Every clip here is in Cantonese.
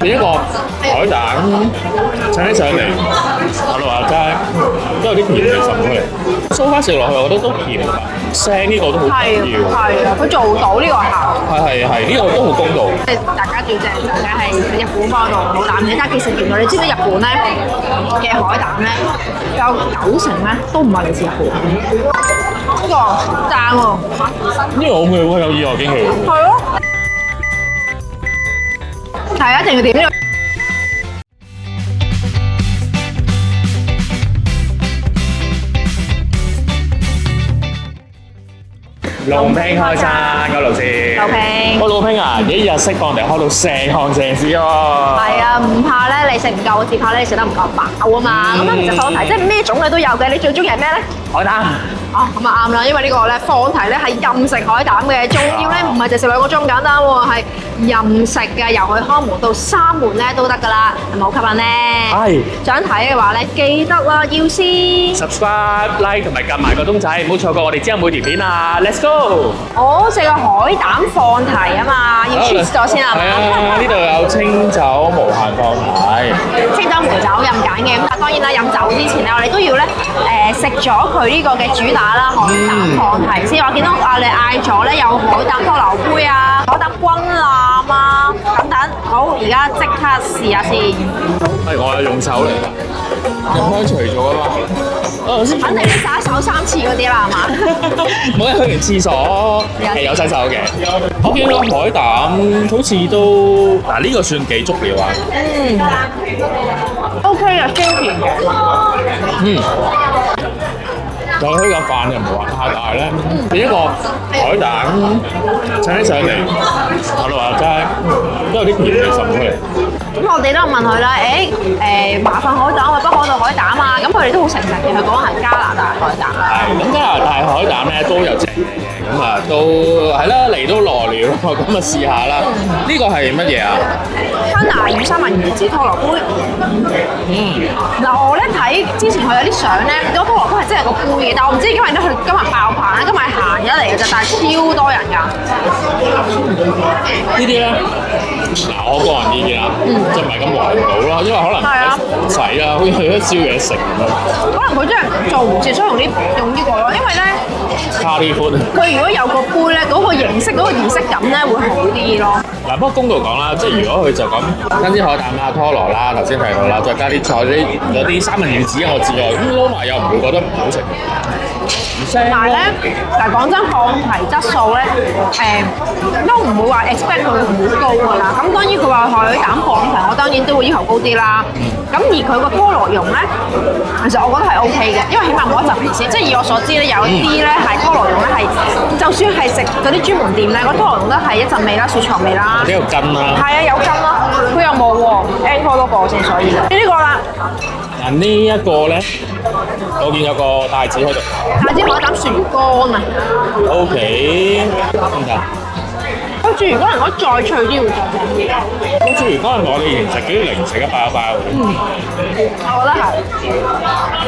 變一個海膽襯起上嚟，我哋話齋都有啲甜嘅滲出嚟。蘇花食落去，我覺得都甜㗎，腥呢個都好緊要。係啊，佢做到呢個效。係，呢個都好公道。即係大家最正就係日本幫到海膽嘅，但係其實原來你知唔知日本咧嘅海膽咧有90%咧都唔係嚟自日本。呢個正喎。呢個好味喎，有意外驚喜。係咯。係一定要點呢個？龍拼開餐嗰度先。龍拼我龍拼啊，一日釋放嚟開到成行成市喎。係啊，唔怕咧，你食唔夠，只怕咧你食得唔夠飽啊嘛。咁其實放題即係咩種類都有嘅，你最中意係咩咧？海膽。哦，咁啊啱啦，因為呢個咧放題咧係任食海膽嘅，仲要咧唔係淨食2個鐘咁簡單喎，係任食嘅，由佢開門到閂門咧都得㗎啦，係咪好吸引咧？係。想睇嘅話咧，記得啦，要先 subscribe、like 同埋撳埋個鐘仔，唔好錯過我哋之後每條片啊 ！Let's go！我食個海膽放題啊嘛，要 choose 咗先啊嘛。係啊，呢度有清酒無限放題。清酒、梅酒任揀嘅，咁當然啦，飲酒之前咧，我哋都要咧食咗佢呢個嘅主打啦，海膽放題先。我見到你嗌咗咧有海膽拖流杯啊、海膽軍艦啊等等。好，而家即刻試下先。係我係用手嚟㗎，入開除咗啊嘛。我先。肯定要洗手3次嗰啲啦，係嘛？冇人去完廁所係有洗手嘅。我見到海膽好似都呢個算幾足料啊。OK 啊，鮮甜嘅。就佢個飯又唔係話太大咧，變一個海膽襯起上嚟，我哋話齋都有啲甜嘅滲出嚟。咁我哋都問佢啦，麻煩海膽或北海道海膽啊，咁佢哋都好誠實嘅，佢講係加拿大海膽。係，咁加拿大海膽咧都有正嘅，咁啊都係啦，嚟都來了，咁啊試下啦。呢個係乜嘢啊？香拿魚三文魚子拖羅杯。嗱我咧睇之前佢有啲相咧，嗰拖羅杯係真係個杯嘅，但我唔知因為咧佢今日爆棚咧，今日閒咗嚟嘅啫，但係超多人㗎。呢啲咧，我個人意見啊，就唔係咁環保啦，因為可能唔使啦，好似去咗燒嘢食咁樣。可能佢真係做唔切，所以用呢個咯，因為咧。Party food。佢如果有個杯咧，嗰個形式、嗰個儀式感咧會好啲咯。嗱，不過公道講啦，即係如果佢就咁新鮮海膽啦、拖羅啦，頭先提到啦，再加啲菜嗰啲三文魚子我之外，咁撈埋又唔會覺得唔好食。但係咧，嗱講真，放題質素咧，都唔會話 expect 佢好高㗎啦。咁當然佢話海膽放題，我當然都會要求高啲啦。咁而佢個拖羅蓉咧，其實我覺得係 OK 嘅，因為起碼冇一陣皮先。即係以我所知咧，有啲咧係拖羅蓉咧係，就算係食嗰啲專門店咧，個拖羅蓉都係一陣味啦、雪藏味啦。呢個筋啦。係啊，有筋啦，佢又冇喎 encore 多個先，所以呢個啦。嗱呢一個咧，我見有個帶子喺度。帶子海膽薯魚乾啊 OK，得唔得？個薯魚乾如果再脆啲會再正啲。個薯魚乾係我哋以前食嗰啲零食一包一包嘅。我覺得係。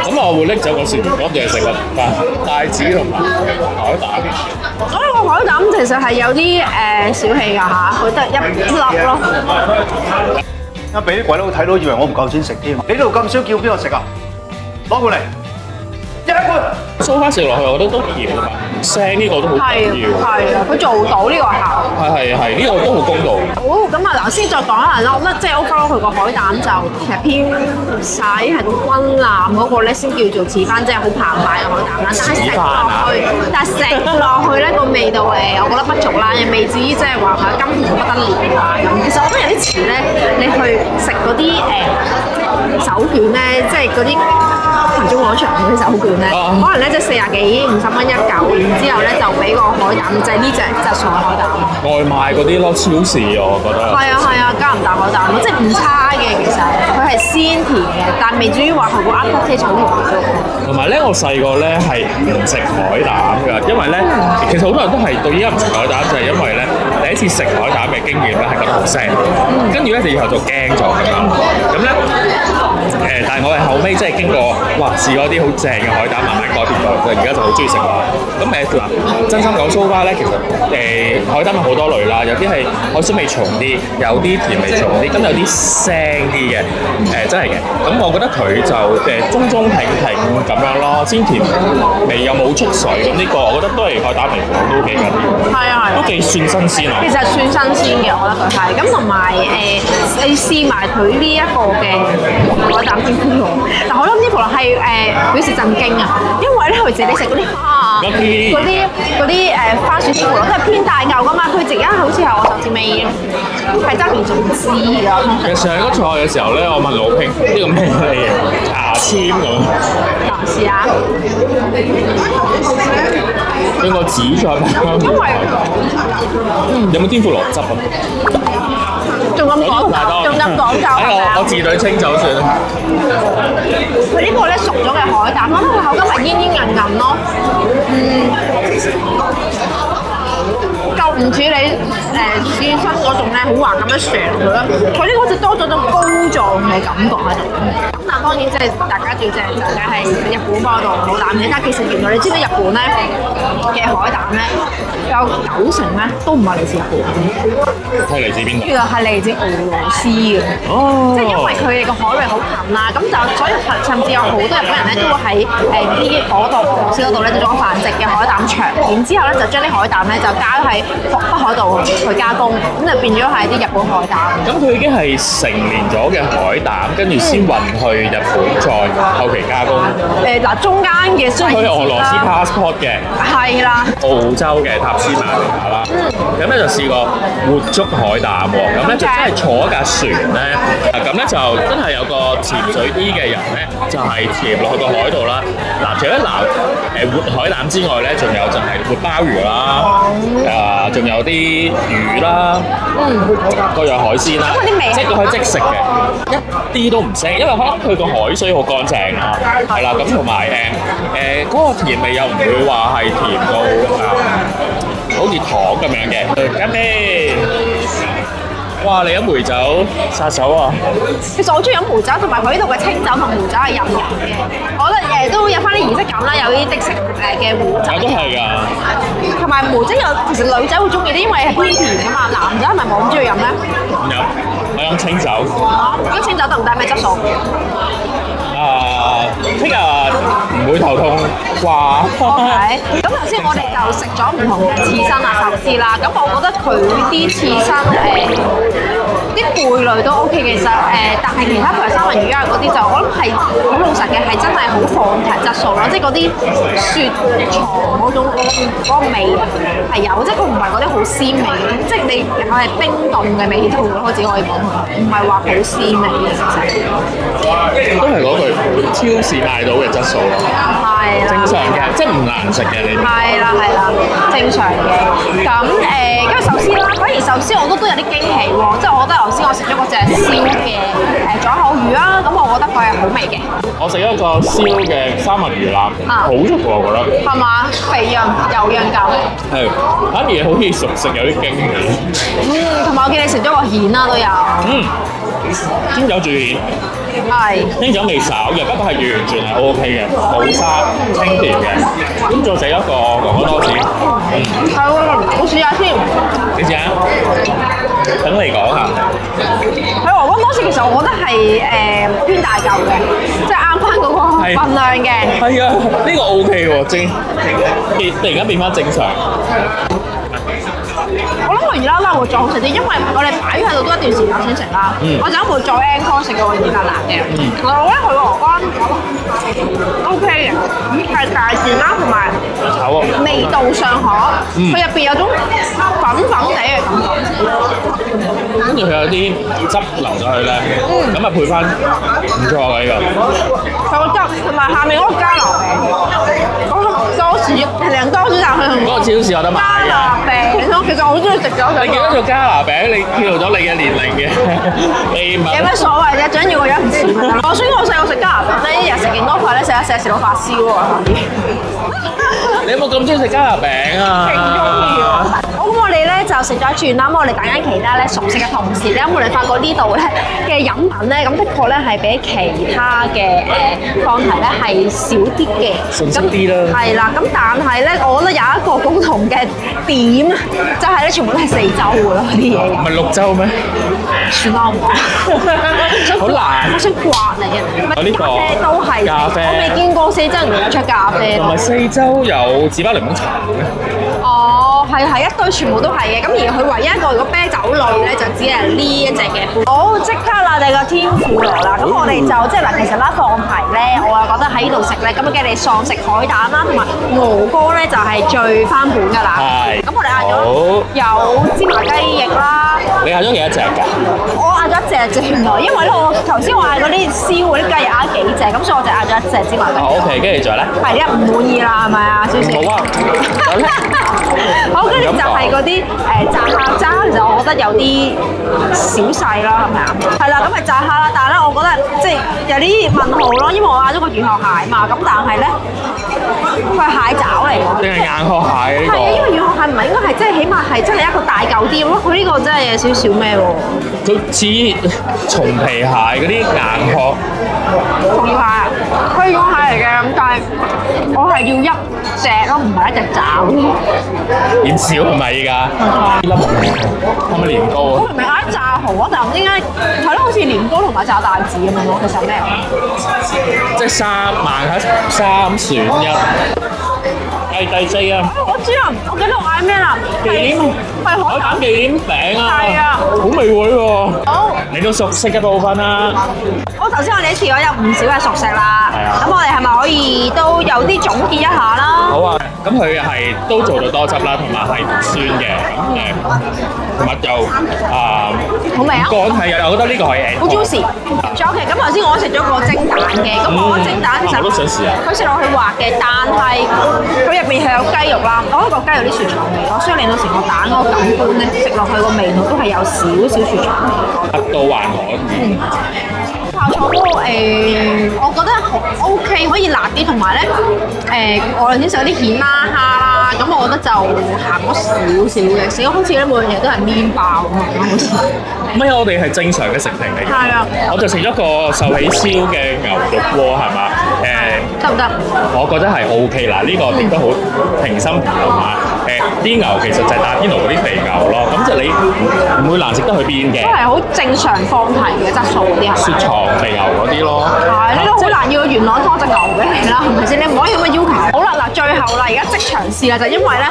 咁我會拎走個薯魚乾，淨係食個帶子同埋海膽。我呢個海膽其實係有啲小氣㗎嚇，佢得一粒咯。一俾啲鬼佬睇到，以為我唔夠錢食添。你呢度咁少，叫邊個食啊？攞過嚟，一罐。蘇花食落去，我覺得都甜㗎嘛，腥呢個都好緊要。係啊，佢做到呢個效。係，呢個都好公道。好，咁啊嗱，先再講一下啦。我覺得即係 overall 佢個海膽就其實偏細，係個軍艦嗰個咧先叫做似翻，即係好澎湃嘅海膽啦。但係食落去咧個味道我覺得不俗啦，又未至於即係話係金甜不得了啊咁。其實我覺得有啲似咧，你去食嗰啲手卷咧，即係嗰啲群眾廣場嗰啲手卷咧，可能咧即係40幾50蚊一嚿，然之後咧就俾個海膽，就係呢隻質素嘅海膽。外賣嗰啲咯，超市我覺得。係啊，加拿大海膽咯，即係唔差嘅其實，佢係鮮甜嘅，但未至於話係個 aftertaste 好濃郁。同埋咧，我細個咧係唔食海膽㗎，因為咧其實好多人都係到依家唔食海膽，就係因為咧你第一次食海膽嘅經驗咧，係覺得好腥，跟住咧就以後就驚咗咁咧但係我係後尾即係經過試過啲好正嘅海膽，慢慢改變咗，而家就好中意食啦。咁嗱，真心講蘇花咧，其實海膽有好多類啦，有啲係海鮮味重啲，有啲甜味重啲，咁有啲腥啲嘅，真係嘅。咁我覺得佢就中中挺挺咁樣咯，鮮甜味又冇出水，咁呢個我覺得都係海膽嚟講都幾緊要，係啊係，都幾算新鮮啊。其實算新鮮嘅，我覺得佢係咁，同埋你試埋佢呢一個嘅海膽煎咕嚕，但海膽煎咕嚕係表示震驚啊，因為咧佢自己食嗰啲蝦嗰啲番薯煎咕嚕都係偏大嚿噶嘛，佢自己好似係我上次未係側面仲知㗎。其實上嗰菜嘅時候咧，我問老兄呢個咩嚟嘅牙籤咁，試下。用個紙再包。因為有冇天婦羅汁啊？仲咁講究，仲咁講究係咪啊？我自隊清酒算啦。佢呢個咧熟咗嘅海膽，我覺得佢口感係煙煙韌韌咯。夠唔似你刺身嗰種咧，好滑咁樣上佢咯。佢呢個好似多咗種膏狀嘅感覺喺度。咁但係當然即係大家最正就係日本嗰度海膽嘅，但係其實原來你知唔知日本咧嘅海膽咧有90%咧都唔係嚟自日本，係嚟自邊度？原來係嚟自俄羅斯嘅。哦，即係因為佢哋個海域好近啦，咁就所以甚至有好多日本人咧都會喺呢嗰度俄羅斯嗰度咧就做繁殖嘅海膽場，然之後咧就將啲海膽咧就加喺北海道去加工，咁就變咗係啲日本海膽。咁佢已經係成年咗嘅海膽，跟住先運去日本，再後期加工。嗱，中間嘅即係佢係俄羅斯 passport 嘅，係啦，澳洲嘅塔斯馬尼亞啦。咁咧就試過活捉海膽喎，咁咧就真係坐一架船咧，咁咧就真係有個潛水啲嘅人咧，就係潛落去個海度啦。嗱，除咗活海膽之外咧，仲有就係活鮑魚啦，仲有啲魚啦，各樣海鮮啦，即係佢可以即食嘅，一啲都唔腥，因為可能佢個海水好乾淨啦，係啦，咁同埋嗰個甜味又唔會話係甜到好似糖咁樣嘅。乾杯！哇！你飲梅酒殺手啊！其實我中意飲梅酒，同埋佢呢度嘅清酒同梅酒係任飲嘅。我覺得都有翻啲儀式感啦，有啲即食嘅梅酒。我都係㗎。同埋梅酒其實女仔會中意啲，因為係偏甜㗎嘛。男仔係咪冇咁中意飲咧？唔飲，我飲清酒。啲清酒得唔得？咩質素？聽日唔會頭痛啩？OK。咁頭先我哋就食咗唔同嘅刺身啊、壽司啦。咁我覺得佢啲刺身啲貝類都 OK 嘅，其實但係其他譬如三文魚啊嗰啲就我諗係好老實嘅，係真係好放題質素咯，即係嗰啲雪藏嗰種嗰個味係有，即係佢唔係嗰啲好鮮味，即係你係冰凍嘅味道咯，我只可以講唔係話好鮮味嘅其實。都係嗰句超市買到嘅質素咯，係正常嘅，即係唔難食嘅你。係啦，正常嘅。咁跟住壽司啦，反而壽司我都有啲驚喜喎，即係我覺得頭先我食咗嗰隻燒嘅左口魚啦，咁我覺得佢係好味嘅。我食一個燒嘅三文魚腩，好足喎，我覺得。係嘛？肥潤油潤感。係，反而好似熟食有啲驚喜。同埋我見你食咗個蜆啦都有。煎酒住蜆。係。煎酒未炒嘅，不過係完全係 O K 嘅，冇沙，清甜嘅。咁再食一個哥哥多士。係喎，我試下先。你試下。等你講下。喺哥哥多士其實我覺得係偏大嚿嘅，即係啱翻嗰個份量嘅。係啊，呢個 O K 喎，突然間變翻正常。我諗個魚腩會再好食啲，因為我哋擺喺度都一段時間先食啦。我陣間會再 encore 食個魚腩嘅。我覺得佢個河乾 OK 嘅，係大件啦，同埋味道尚可。佢入邊有種粉粉地嘅感覺。跟住佢有啲汁流咗去咧，咁啊配翻唔錯嘅呢個。佢個汁同埋下面嗰個加拿餅，嗰個多士，2多士但係佢同嗰個超市有得買嘅。加拿餅咯。其實我好中意食咗。你記得做加拿餅，你跳咗你嘅年齡嘅秘密。有咩所謂啫？最緊要個樣唔似咪得咯。我所以我細個食加拿餅咧，一日食勁多塊咧，食到發燒喎。你有冇咁中意食加拿餅啊？勁中意喎！好，咁我哋咧就食咗一轉啦。咁我哋等緊其他咧熟食嘅同時咧，我哋發覺呢度咧嘅飲品咧，咁的確咧係比其他嘅放題咧係少啲嘅，順適啲啦。係啦，咁但係咧，我覺得有一個共同嘅點，就係咧全部都係四周嘅咯，啲嘢。唔係綠洲咩？算啦，我唔講。好難。我想刮你嘅，我呢個咖啡都係，咖啡我未見過四周人有出咖啡咯同埋。四周有紙包檸檬茶嘅咩？哦，係一堆全部都係嘅，咁而佢唯一一個如果啤酒類咧，就只係呢一隻嘅。好，即刻啦，你個天婦羅啦，咁我哋就即係嗱，其實啦放題咧，我又覺得喺呢度食咧，咁嘅你喪食海膽啦，同埋鵝肝咧就係最翻本㗎啦。係咁我哋嗌咗有芝麻雞翼啦。你嗌咗幾多隻㗎？我嗌咗一隻原來，因為咧我頭先我嗌嗰啲燒嗰啲雞翼嗌幾隻，咁所以我就嗌咗一隻芝麻雞。OK，跟住仲有咧？係一唔滿意啦，係咪啊，小小？好啊，有咧。好，跟住就係嗰啲炸蝦渣，其實我覺得有啲小細啦，係咪啊？係啦，咁咪炸蝦啦，但係咧，我覺得即係有啲問號咯，因為我嗌咗個軟殼蟹嘛，咁但係咧，佢係蟹爪嚟㗎。定係硬殼蟹呢係啊，因為個？軟殼蟹唔係應該係即係起碼係真係一個大嚿啲咯，佢呢個真係有少少咩喎？佢似松皮蟹嗰啲硬殼。松蟹啊，佢係軟蟹嚟嘅，咁但係我係要一隻咯，唔係一隻爪。點少係咪依家？呢粒係咪年糕啊？我明明嗌炸蠔啊，但係唔知點解係咯，好似年糕同埋炸帶子咁樣咯。其實咩？即係三選一。第四啊！我知啦，我記得我嗌咩啦？忌廉係海膽海膽忌廉餅啊！係啊好味喎呢個。好，你都熟悉嘅部分啦。我頭先我哋試咗有唔少嘅熟食啦。係啊咁我哋係咪可以都有啲總結一下啦？好啊，咁佢係都做到多汁啦，同埋係唔酸嘅，同埋又好味啊！乾係啊，我覺得呢個係好 juicy。仲有其實咁頭先我食咗個蒸蛋嘅，咁我覺得蒸蛋其實我都想試下。佢食落去滑嘅，但係佢入邊係有雞肉啦，我覺得個雞肉啲雪藏味咯，所以令到成個蛋嗰個感官咧，食落去個味道都係有少少雪藏味。都還可以。泡菜都我覺得 OK，可以辣啲，同埋咧我頭先食嗰啲蜆啦蝦啦，咁我覺得就鹹咗少少嘅，食咗好似咧每樣嘢都係麵包咁樣，好似。唔係，我哋係正常嘅食評嚟嘅。係啊，我就食咗個壽喜燒嘅牛肉鍋係嘛？得唔得？我覺得係 OK 啦，呢個亦都好平心平路嘛。啲牛其實就係打邊爐嗰啲肥牛咯，咁就你唔會難食得去邊嘅。都係好正常放題嘅質素嗰啲係雪咪？藏肥牛嗰啲咯。係，你都好難要元朗拖隻牛俾你啦，係咪先？你唔可以咁嘅要求。好啦，嗱，最後啦，而家即場試啦，就因為咧，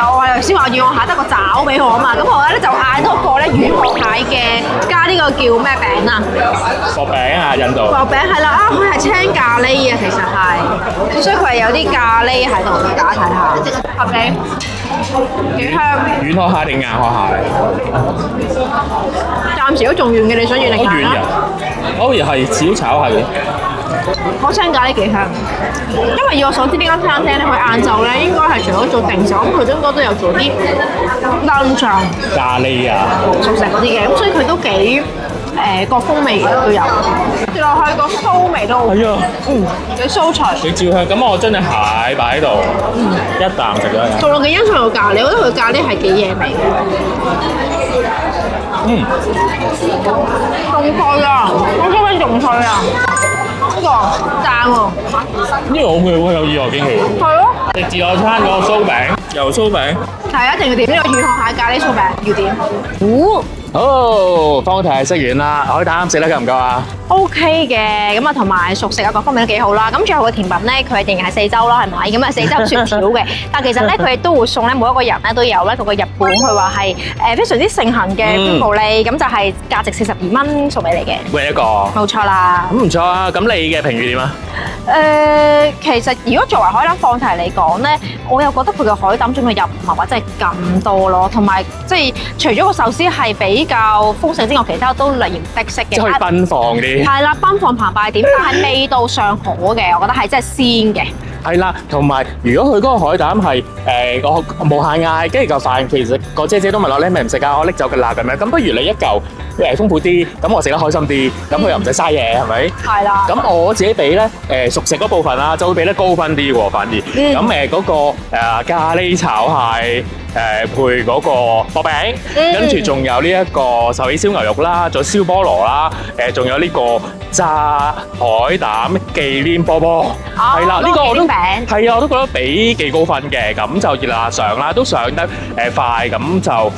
我頭先話要我下得個爪俾我啊嘛，咁我咧就嗌多個咧軟殼蟹嘅，加呢個叫咩餅啊？薄餅啊，印度。薄餅係啦，啊，佢係青咖喱啊，其實係，所以佢係有啲咖喱喺度嘅，大家睇下。合理，幾香。軟殼蟹定硬殼蟹？暫時都仲軟嘅，你想軟定硬好軟啊？嘅，好似係小炒係。我青咖喱幾香，因為以我所知呢間餐廳咧，佢晏晝咧應該係除咗做定時，咁佢應該都有做啲 lunch 咖喱啊，熟食嗰啲嘅，咁所以佢都幾各風味嘅都有。接落去個酥味都好，係啊，幾酥脆。你照香。咁我將隻蟹擺喺度，一啖食咗佢。做落幾欣賞個咖喱，我覺得佢咖喱係幾嘢味嘅。仲脆啊！我覺得仲脆啊！呢個讚喎。呢個 OK 喎，有意外驚喜。係咯。食自助餐嗰個酥餅，油酥餅。係一定要點呢個軟殼蟹咖喱酥餅，要點。好，方題係食完啦，海膽食得夠唔夠啊？ OK 嘅，咁啊同埋熟食啊各方面都幾好啦。咁最後嘅甜品咧，佢仍然係四洲啦，係咪？咁啊四洲雪條嘅，但其實咧佢哋都會送咧每一個人咧都有咧嗰個日本佢話係非常之盛行嘅觀毛利，咁就係價值42蚊送俾你嘅。每一個。冇錯啦。咁唔錯啊！咁你嘅評語點啊？其實如果作為海膽放題嚟講咧，我又覺得佢嘅海膽種類又唔係話真係咁多咯，同埋即係除咗個壽司係比較豐盛之外，其他都例如的式嘅。即係可以奔放啲。係啦，奔放澎湃點，但係味道上好嘅，我覺得係真係鮮嘅。係啦，同埋如果佢嗰個海膽係我無限嗌，跟住嚿飯其實個姐姐都問我你係咪唔食啊？我拎走㗎啦咁樣，咁不如你一嚿豐富啲，咁我食得開心啲，咁佢又唔使嘥嘢係咪？係啦。咁我自己俾咧熟食嗰部分啦，就會俾得高分啲喎，反而咁嗰個咖喱炒蟹。配嗰個薄餅，跟住仲有呢一個壽喜燒牛肉啦，仲有燒菠蘿啦，仲有呢個炸海膽忌廉波波，係啦，呢個我都係啊，我都覺得俾幾高分嘅，咁就熱辣上啦，都上得快，咁就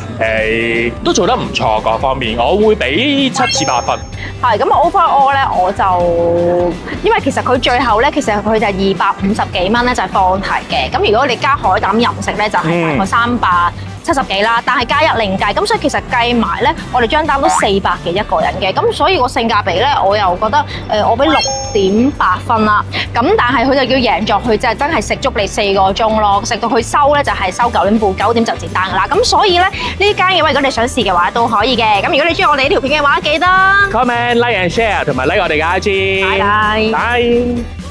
都做得唔錯各方面，我會俾7至8分。係咁 overall 咧，我就因為其實佢最後咧，其實佢就係250幾蚊咧，就係放題嘅。咁如果你加海膽任食咧，就係大概370幾啦，但係加一另計，咁所以其實計埋咧，我哋張單都400幾一個人嘅，咁所以個性價比咧，我又覺得我俾6.8分啦。咁但係佢就要贏在佢就係真係食足你4個鐘咯，食到佢收咧就係收9點半，9點就截單噶啦。咁所以咧呢間嘢，如果你想試嘅話都可以嘅。咁如果你中意我哋呢條片嘅話，記得 comment、like and share 同埋 like 我哋嘅 IG。拜拜。拜。